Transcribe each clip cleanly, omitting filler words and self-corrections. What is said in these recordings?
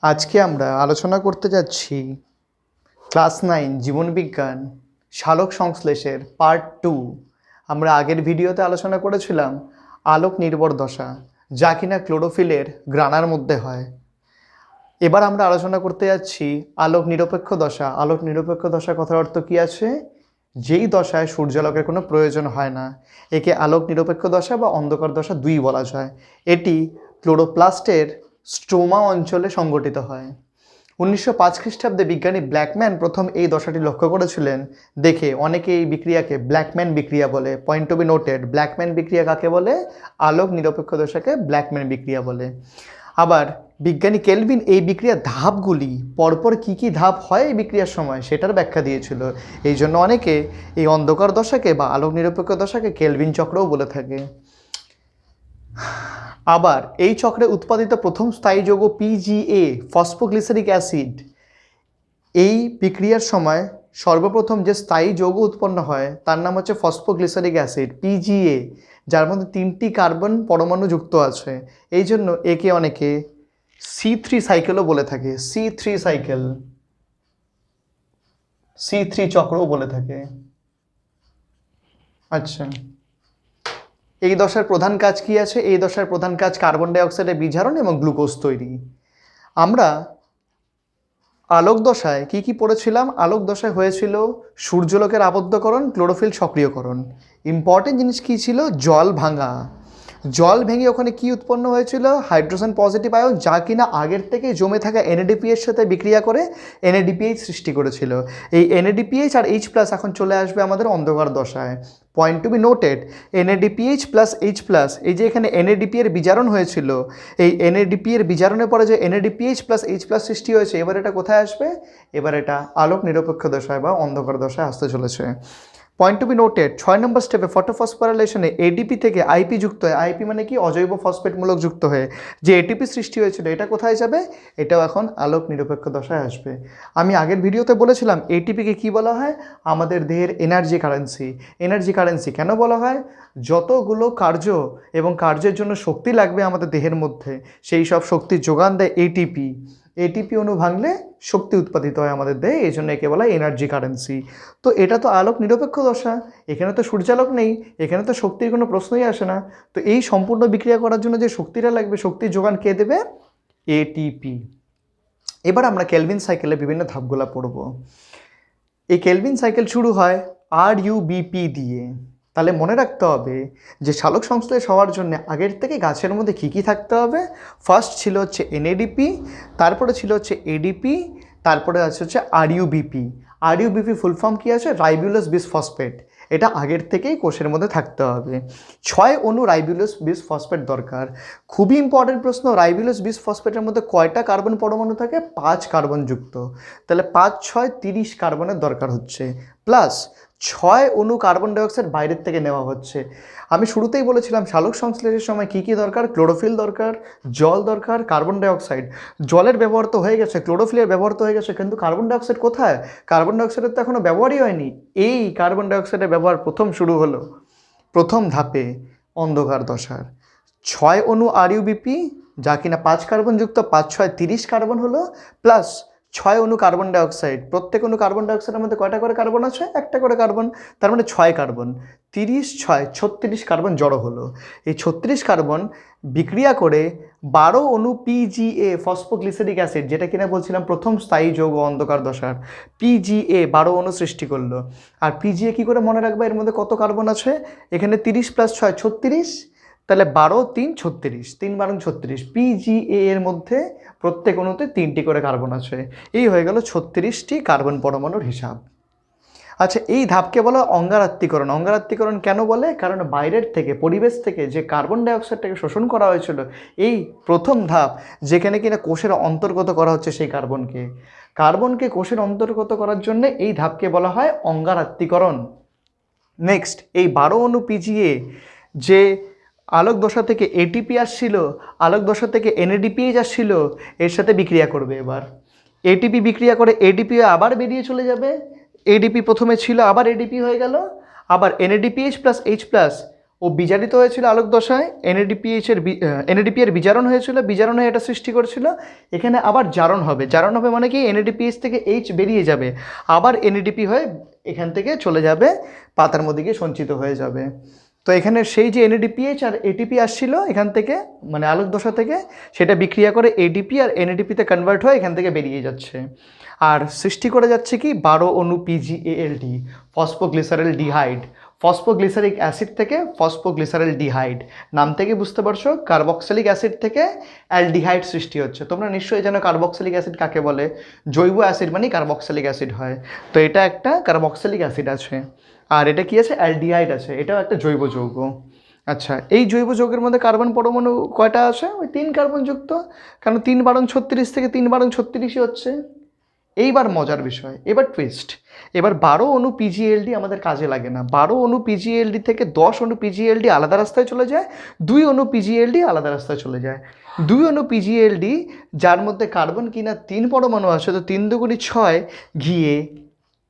আজকে আমরা আলোচনা করতে যাচ্ছি ক্লাস 9 জীবনবিজ্ঞান সালোক সংশ্লেষের পার্ট 2। আমরা আগের ভিডিওতে আলোচনা করেছিলাম আলোক নির্ভর দশা, যা কিনা ক্লোরোফিলের গ্রানার মধ্যে হয়। এবার আমরা আলোচনা করতে যাচ্ছি আলোক নিরপেক্ষ দশা। আলোক নিরপেক্ষ দশা কথার অর্থ কী আছে? যেই দশায় সূর্যালোকের কোনো প্রয়োজন হয় না, একে আলোক নিরপেক্ষ দশা বা অন্ধকার দশা দুই বলা যায়। এটি ক্লোরোপ্লাস্টের স্ট্রোমা অঞ্চলে সংঘটিত হয়। 1905 খ্রিস্টাব্দে বিজ্ঞানী ব্ল্যাকম্যান প্রথম এই দশাটি লক্ষ্য করেছিলেন। দেখে অনেকে এই বিক্রিয়াকে ব্ল্যাকম্যান বিক্রিয়া বলে। Point to be noted, Blackman বিক্রিয়া কাকে বলে? আলোক নিরপেক্ষ দশাকে ব্ল্যাকম্যান বিক্রিয়া বলে। আবার বিজ্ঞানী কেলভিন এই বিক্রিয়ার ধাপগুলি পরপর কি কি ধাপ হয় এই বিক্রিয়ার সময় সেটার ব্যাখ্যা দিয়েছিল। এই জন্য অনেকে এই অন্ধকার দশাকে বা আলোক নিরপেক্ষ দশাকে কেলভিন চক্রও বলে থাকে। আবার এই চক্রে উৎপাদিত প্রথম স্থায়ী যৌগ পিজিএ ফসফোগ্লিসারিক অ্যাসিড, এই বিক্রিয়ার সময় সর্বপ্রথম যে স্থায়ী যৌগ উৎপন্ন হয় তার নাম হচ্ছে ফসফোগ্লিসারিক অ্যাসিড পিজিএ, যার মধ্যে 3টি কার্বন পরমাণু যুক্ত আছে। এই জন্য একে অনেকে C3 সাইকেলও বলে থাকে। C3 সাইকেল, C3 চক্রও বলে থাকে। আচ্ছা, এই দশার প্রধান কাজ কি আছে? এই দশার প্রধান কাজ কার্বন ডাই অক্সাইডের বিজারণ এবং গ্লুকোজ তৈরি। আমরা আলোক দশায় কি কি পড়েছিলাম? আলোক দশায় হয়েছিল সূর্যালোকের আবদ্ধকরণ, ক্লোরোফিল সক্রিয়করণ। ইম্পর্টেন্ট জিনিস কি ছিল? জল ভাঙা। জল ভেঙে ওখানে কি উৎপন্ন হয়েছিল? হাইড্রোজেন পজিটিভ আয়ন, যা কিনা আগের থেকে জমে থাকা NADP এর সাথে বিক্রিয়া করে NADPH সৃষ্টি করেছিল। এই NADPH আর H+ এখন চলে আসবে আমাদের অন্ধকার দশায়। Point to be noted, NADPH plus H+, এই যে এখানে NADP এর বিজারণ হয়েছিল, এই NADP এর বিজারণের পরে যে NADPH প্লাস H+ সৃষ্টি হয়েছে, এবার এটা কোথায় আসবে? এবার এটা আলোক নিরপেক্ষ দশায় বা অন্ধকার দশায় আসতে চলেছে। পয়েন্ট টু বি নোটেড, 6 নম্বর স্টেপে ফটোফসফোরাইলেশনে ADP থেকে IP যুক্ত হয়। IP মানে কি? অজৈব ফসফেটমূলক যুক্ত হয়ে যে ATP সৃষ্টি হয়েছিল, এটা কোথায় যাবে? এটাও এখন আলোক নিরপেক্ষ দশায় আসবে। আমি আগের ভিডিওতে বলেছিলাম ATPকে কি বলা হয়? আমাদের দেহের এনার্জি কারেন্সি। এনার্জি কারেন্সি কেন বলা হয়? যতগুলো কার্য এবং কার্যের জন্য শক্তি লাগবে আমাদের দেহের মধ্যে, সেই সব শক্তির যোগান দেয় ATP। ATP অণু ভাঙলে শক্তি উৎপাদিত হয় আমাদের দেহে, এই জন্য একে বলা হয় এনার্জি কারেন্সি। তো এটা তো আলোক নিরপেক্ষ দশা, এখানে তো সূর্যালোক নেই, এখানে তো শক্তির কোনো প্রশ্নই আসে না। তো এই সম্পূর্ণ বিক্রিয়া করার জন্য যে শক্তিটা লাগবে, শক্তির যোগান কে দেবে? ATP। এবার আমরা কেলভিন সাইকেলের বিভিন্ন ধাপগুলো পড়ব। এই কেলভিন সাইকেল শুরু হয় RUBP দিয়ে। তাহলে মনে রাখতে হবে যে সালোক সংশ্লেষ হওয়ার জন্য আগের থেকে গাছের মধ্যে কী কী থাকতে হবে। ফার্স্ট ছিল হচ্ছে NADP, তারপরে ছিল হচ্ছে ADP, তারপরে আছে হচ্ছে RUBP। RUBP ফুল ফর্ম কী আছে? Ribulose bisphosphate. এটা আগের থেকেই কোষের মধ্যে থাকতে হবে। 6 অণু রাইবুলোজ বিসফসফেট দরকার। খুবই ইম্পর্টেন্ট প্রশ্ন, রাইবুলোজ বিসফসফেটের মধ্যে কয়টা কার্বন পরমাণু থাকে? 5 কার্বন যুক্ত। তাহলে 5 6 30 কার্বনের দরকার হচ্ছে, প্লাস 6 অণু কার্বন ডাইঅক্সাইড বাইরের থেকে নেওয়া হচ্ছে। আমি শুরুতেই বলেছিলাম সালোক সংশ্লেষের সময় কী কী দরকার? ক্লোরোফিল দরকার, জল দরকার, কার্বন ডাইঅক্সাইড। জলের ব্যবহার তো হয়ে গেছে, ক্লোরোফিলের ব্যবহার তো হয়ে গেছে, কিন্তু কার্বন ডাইঅক্সাইড কোথায়? কার্বন ডাইঅক্সাইডের তো এখনও ব্যবহারই হয়নি। এই কার্বন ডাইঅক্সাইডের ব্যবহার প্রথম শুরু হলো প্রথম ধাপে অন্ধকার দশার। 6 অণু RUBP, যা কিনা 5 কার্বন যুক্ত, 5 6 30 কার্বন হলো, প্লাস 6 অণু কার্বন ডাইঅক্সাইড। প্রত্যেক অণু কার্বন ডাইঅক্সাইডের মধ্যে কয়টা করে কার্বন আছে? একটা করে কার্বন, তার মানে 6 কার্বন। 30 6 36 কার্বন জড়ো হলো। এই 36 কার্বন বিক্রিয়া করে 12 অণু PGA ফসফোগ্লিসারিক অ্যাসিড, যেটা কিনা বলছিলাম প্রথম স্থায়ী যৌগ অন্ধকার দশার, PGA 12 অণু সৃষ্টি করলো। আর PGA কী করে মনে রাখবে? এর মধ্যে কত কার্বন আছে? এখানে 30 + 6 36, তাহলে 12 3 36, 3 12 36। PGA এর মধ্যে প্রত্যেক অণুতে 3টি করে কার্বন আছে। এই হয়ে গেল 36টি কার্বন পরমাণুর হিসাব। আচ্ছা, এই ধাপকে বলা অঙ্গারাত্মীকরণ। অঙ্গারাত্মীকরণ কেন বলে? কারণ বাইরের থেকে, পরিবেশ থেকে যে কার্বন ডাইঅক্সাইডটাকে শোষণ করা হয়েছিল, এই প্রথম ধাপ, যেখানে কিনা কোষের অন্তর্গত করা হচ্ছে সেই কার্বনকে কোষের অন্তর্গত করার জন্য এই ধাপকে বলা হয় অঙ্গারাত্মীকরণ। নেক্সট, এই 12 অণু PGA যে আলোক দশা থেকে ATP আসছিল, আলোক দশা থেকে NADPH আসছিল, এর সাথে বিক্রিয়া করবে। এবার ATP বিক্রিয়া করে ADP আবার বেরিয়ে চলে যাবে। ADP প্রথমে ছিল, আবার ADP হয়ে গেল, আবার NADPH প্লাস H+, ও বিজারিত হয়েছিল আলোক দশায়, এনএডিপি এর বিজারণ হয়েছিল, বিজারণ হয়ে এটা সৃষ্টি করেছিল। এখানে আবার জারণ হবে, জারণ হবে মানে কি এনএডিপিএইচ থেকে এইচ বেরিয়ে যাবে, আবার এনএডিপি হয়ে এখান থেকে চলে যাবে, পাতার মধ্যে গিয়ে সঞ্চিত হয়ে যাবে। তো এখানে সেই যে এনএডিপিএইচ আর এটিপি আসছিল এখান থেকে, মানে আলোক দশা থেকে, সেটা বিক্রিয়া করে এডিপি আর এনএডিপিতে কনভার্ট হয়ে এখান থেকে বেরিয়ে যাচ্ছে। আর সৃষ্টি করে যাচ্ছে কি 12 অণু পিজিএএলডি, ফসফোগ্লিসারিল ডিহাইড, ফসফোগ্লিসারিক অ্যাসিড থেকে ফসফোগ্লিসারিল ডিহাইড। নাম থেকে বুঝতে পারছো কার্বক্সিলিক অ্যাসিড থেকে অ্যালডিহাইড সৃষ্টি হচ্ছে। তোমরা নিশ্চয়ই জানো কার্বক্সিলিক অ্যাসিড কাকে বলে, জৈব অ্যাসিড মানেই কার্বক্সিলিক অ্যাসিড হয়। তো এটা একটা কার্বক্সিলিক অ্যাসিড আছে, আর এটা কি আছে, অ্যালডিহাইড আছে, এটাও একটা জৈব যৌগ। আচ্ছা, এই জৈব যৌগের মধ্যে কার্বন পরমাণু কয়টা আছে? ওই 3 কার্বন যুক্ত, কারণ 3 বারণ 36 থেকে 3 বারণ 36ই হচ্ছে। এইবার মজার বিষয়, এবার টুইস্ট, এবার 12 অণু পিজিএলডি আমাদের কাজে লাগে না। 12 অণু পিজিএলডি থেকে 10 অণু পিজিএলডি আলাদা রাস্তায় চলে যায়, 2 অণু পিজিএলডি আলাদা রাস্তায় চলে যায়। 2 অণু পিজিএলডি যার মধ্যে কার্বন কিনা 3 পরমাণু আছে, তো 3 দুগুণি 6 গিয়ে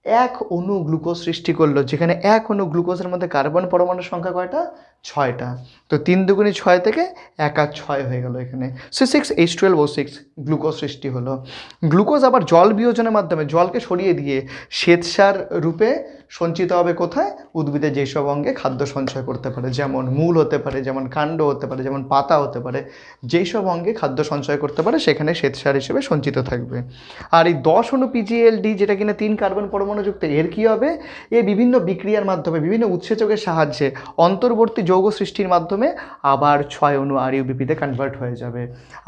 1 অণু গ্লুকোজ সৃষ্টি করলো, যেখানে 1 অণু গ্লুকোজের মধ্যে কার্বন পরমাণুর সংখ্যা কয়টা? 6টা। তো 3 দুগুণি 6 থেকে 1 আর 6 হয়ে গেল, এখানে C6H12O6 গ্লুকোজ সৃষ্টি হলো। গ্লুকোজ আবার জল বিয়োজনের মাধ্যমে, জলকে সরিয়ে দিয়ে শ্বেতসার রূপে সঞ্চিত হবে কোথায়? উদ্ভিদের যেসব অঙ্গে খাদ্য সঞ্চয় করতে পারে, যেমন মূল হতে পারে, যেমন কাণ্ড হতে পারে, যেমন পাতা হতে পারে, যেই সব অঙ্গে খাদ্য সঞ্চয় করতে পারে সেখানে শ্বেতসার হিসেবে সঞ্চিত থাকবে। আর এই 10 অণু পিজিএলডি যেটা কিনা 3 কার্বন পরমাণুযুক্ত, এর কী হবে? এ বিভিন্ন বিক্রিয়ার মাধ্যমে, বিভিন্ন উৎসেচকের সাহায্যে, অন্তর্বর্তী যৌগ সৃষ্টির মাধ্যমে আবার 6 অণু আরইউবিপিতে কনভার্ট হয়ে যাবে,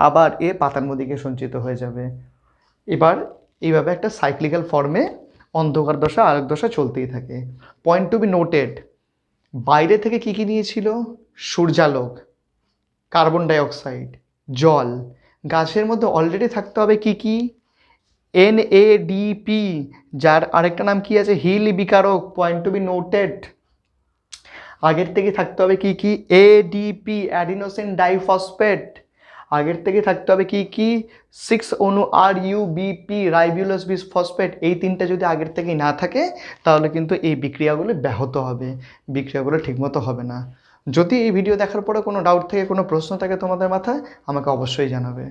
আবার এ পাতার মধ্যে গিয়ে সঞ্চিত হয়ে যাবে। এবার এইভাবে একটা সাইক্লিক্যাল ফর্মে অন্ধকার দশা, আলোক দশা চলতেই থাকে। পয়েন্ট টু বি নোটেড, বাইরে থেকে কী কী নিয়েছিল? সূর্যালোক, কার্বন ডাইঅক্সাইড, জল। গাছের মধ্যে অলরেডি থাকতে হবে কি কি? NADP, যার আরেকটা নাম কি আছে? হিল বিকারক। পয়েন্ট টু বি নোটেড, আগের থেকে থাকতে হবে কি কি? ADP, adenosine diphosphate. আগের থেকে থাকতে হবে কি কি? 6 অণু RUBP, রাইবোলোজ বিসফসফেট। এই 3টা যদি আগের থেকেই না থাকে তাহলে কিন্তু এই বিক্রিয়াগুলো ব্যাহত হবে, বিক্রিয়াগুলো ঠিকমতো হবে না। যদি এই ভিডিও দেখার পরে কোনো ডাউট থেকে, কোনো প্রশ্ন থাকে তোমাদের মাথায়, আমাকে অবশ্যই জানাবে।